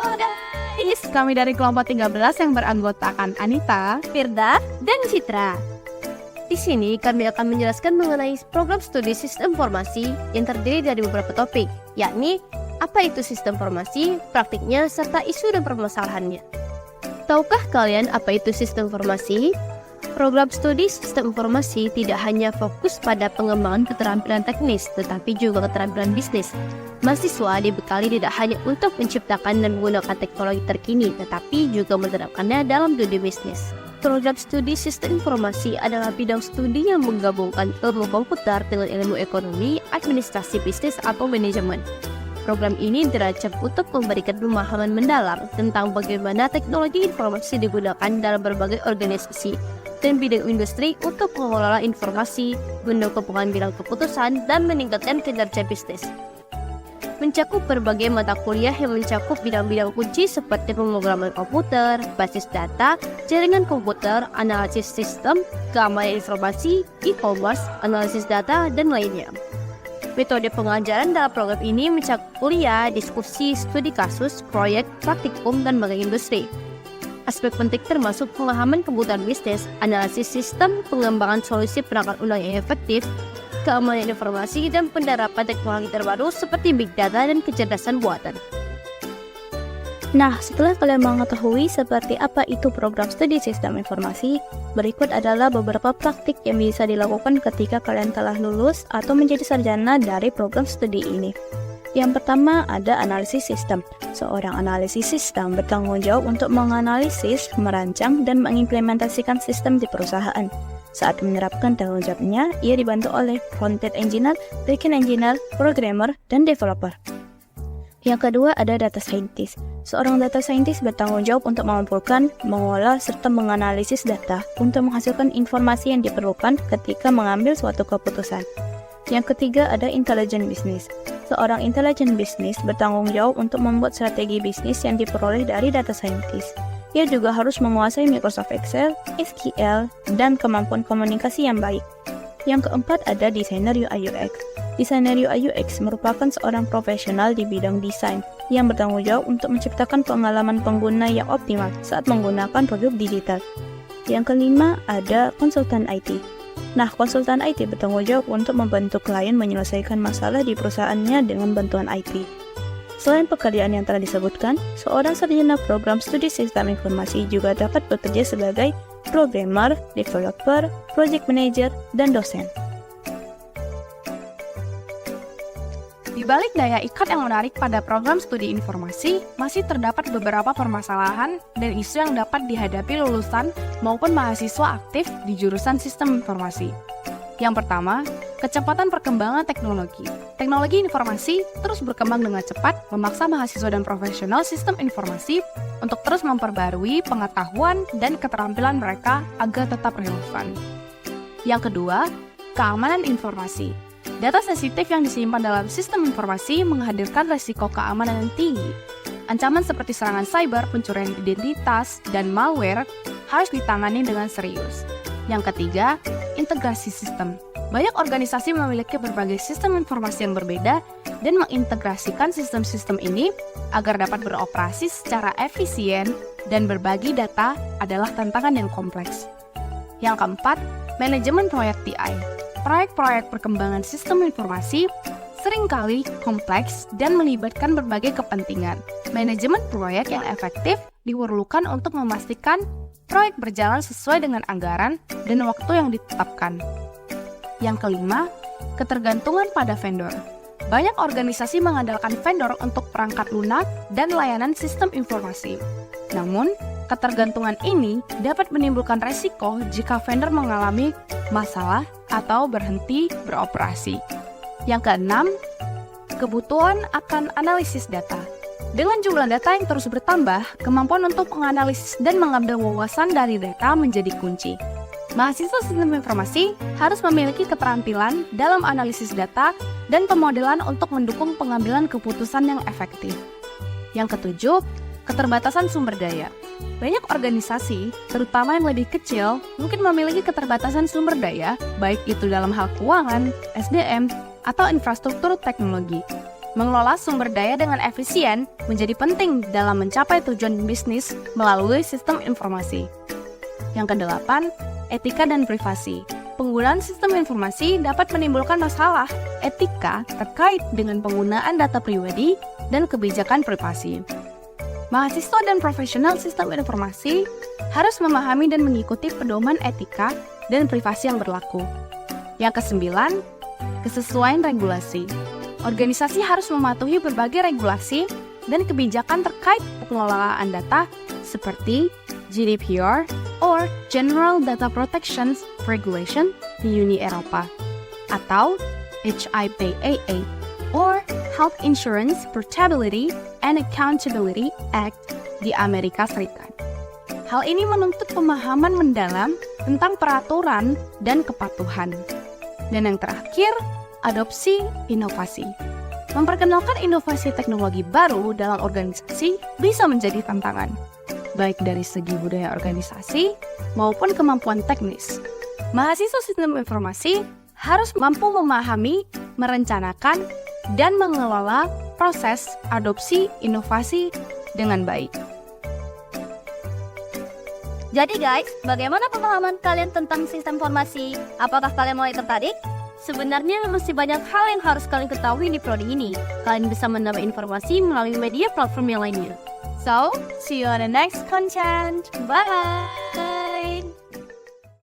guys, kami dari kelompok 13 yang beranggotakan Anita, Firda, dan Citra. Di sini kami akan menjelaskan mengenai program studi sistem informasi yang terdiri dari beberapa topik, yakni apa itu sistem informasi, praktiknya, serta isu dan permasalahannya. Tahukah kalian apa itu sistem informasi? Program studi sistem informasi tidak hanya fokus pada pengembangan keterampilan teknis, tetapi juga keterampilan bisnis. Mahasiswa dibekali tidak hanya untuk menciptakan dan menggunakan teknologi terkini, tetapi juga menerapkannya dalam dunia bisnis. Program studi sistem informasi adalah bidang studi yang menggabungkan ilmu komputer dengan ilmu ekonomi, administrasi bisnis, atau manajemen. Program ini dirancang untuk memberikan pemahaman mendalam tentang bagaimana teknologi informasi digunakan dalam berbagai organisasi dan bidang industri untuk mengelola informasi, mendukung pengambilan keputusan, dan meningkatkan kinerja bisnis. Mencakup berbagai mata kuliah yang mencakup bidang-bidang kunci seperti pemrograman komputer, basis data, jaringan komputer, analisis sistem, keamanan informasi, e-commerce, analisis data, dan lainnya. Metode pengajaran dalam program ini mencakup kuliah, diskusi, studi kasus, proyek, praktikum, dan berbagai industri. Aspek penting termasuk pemahaman kebutuhan bisnis, analisis sistem, pengembangan solusi perangkat lunak yang efektif, keamanan informasi, dan penerapan teknologi terbaru seperti big data dan kecerdasan buatan. Nah, setelah kalian mengetahui seperti apa itu program studi sistem informasi, berikut adalah beberapa praktik yang bisa dilakukan ketika kalian telah lulus atau menjadi sarjana dari program studi ini. Yang pertama ada analisis sistem. Seorang analisis sistem bertanggung jawab untuk menganalisis, merancang, dan mengimplementasikan sistem di perusahaan. Saat menerapkan tanggung jawabnya, ia dibantu oleh front-end engineer, back-end engineer, programmer, dan developer. Yang kedua ada data scientist. Seorang data scientist bertanggung jawab untuk mengumpulkan, mengolah, serta menganalisis data untuk menghasilkan informasi yang diperlukan ketika mengambil suatu keputusan. Yang ketiga ada intelligent business. Seorang intelligent business bertanggung jawab untuk membuat strategi bisnis yang diperoleh dari data scientist. Ia juga harus menguasai Microsoft Excel, SQL, dan kemampuan komunikasi yang baik. Yang keempat ada desainer UI UX. Desainer UI UX merupakan seorang profesional di bidang desain yang bertanggung jawab untuk menciptakan pengalaman pengguna yang optimal saat menggunakan produk digital. Yang kelima ada konsultan IT. Nah, konsultan IT bertanggung jawab untuk membantu klien menyelesaikan masalah di perusahaannya dengan bantuan IT. Selain pekerjaan yang telah disebutkan, seorang sarjana program studi sistem informasi juga dapat bekerja sebagai programmer, developer, project manager, dan dosen. Di balik daya ikat yang menarik pada program studi informasi, masih terdapat beberapa permasalahan dan isu yang dapat dihadapi lulusan maupun mahasiswa aktif di jurusan sistem informasi. Yang pertama, kecepatan perkembangan teknologi. Teknologi informasi terus berkembang dengan cepat, memaksa mahasiswa dan profesional sistem informasi untuk terus memperbarui pengetahuan dan keterampilan mereka agar tetap relevan. Yang kedua, keamanan informasi. Data sensitif yang disimpan dalam sistem informasi menghadirkan risiko keamanan yang tinggi. Ancaman seperti serangan cyber, pencurian identitas, dan malware harus ditangani dengan serius. Yang ketiga, integrasi sistem. Banyak organisasi memiliki berbagai sistem informasi yang berbeda dan mengintegrasikan sistem-sistem ini agar dapat beroperasi secara efisien dan berbagi data adalah tantangan yang kompleks. Yang keempat, manajemen proyek TI. Proyek-proyek perkembangan sistem informasi seringkali kompleks dan melibatkan berbagai kepentingan. Manajemen proyek yang efektif diperlukan untuk memastikan proyek berjalan sesuai dengan anggaran dan waktu yang ditetapkan. Yang kelima, ketergantungan pada vendor. Banyak organisasi mengandalkan vendor untuk perangkat lunak dan layanan sistem informasi. Namun, ketergantungan ini dapat menimbulkan resiko jika vendor mengalami masalah atau berhenti beroperasi. Yang keenam, kebutuhan akan analisis data. Dengan jumlah data yang terus bertambah, kemampuan untuk menganalisis dan mengambil wawasan dari data menjadi kunci. Mahasiswa sistem informasi harus memiliki keterampilan dalam analisis data dan pemodelan untuk mendukung pengambilan keputusan yang efektif. Yang ketujuh, keterbatasan sumber daya. Banyak organisasi, terutama yang lebih kecil, mungkin memiliki keterbatasan sumber daya, baik itu dalam hal keuangan, SDM, atau infrastruktur teknologi. Mengelola sumber daya dengan efisien menjadi penting dalam mencapai tujuan bisnis melalui sistem informasi. Yang kedelapan, etika dan privasi. Penggunaan sistem informasi dapat menimbulkan masalah etika terkait dengan penggunaan data pribadi dan kebijakan privasi. Mahasiswa dan profesional sistem informasi harus memahami dan mengikuti pedoman etika dan privasi yang berlaku. Yang kesembilan, kesesuaian regulasi. Organisasi harus mematuhi berbagai regulasi dan kebijakan terkait pengelolaan data seperti GDPR or General Data Protection Regulation di Uni Eropa atau HIPAA or Health Insurance Portability and Accountability Act di Amerika Serikat. Hal ini menuntut pemahaman mendalam tentang peraturan dan kepatuhan. Dan yang terakhir, adopsi inovasi. Memperkenalkan inovasi teknologi baru dalam organisasi bisa menjadi tantangan, baik dari segi budaya organisasi maupun kemampuan teknis. Mahasiswa sistem informasi harus mampu memahami, merencanakan, dan mengelola proses adopsi inovasi dengan baik. Jadi guys, bagaimana pemahaman kalian tentang sistem informasi? Apakah kalian mulai tertarik? Sebenarnya masih banyak hal yang harus kalian ketahui di prodi ini. Kalian bisa mendapat informasi melalui media platform yang lainnya. So, see you on the next content. Bye!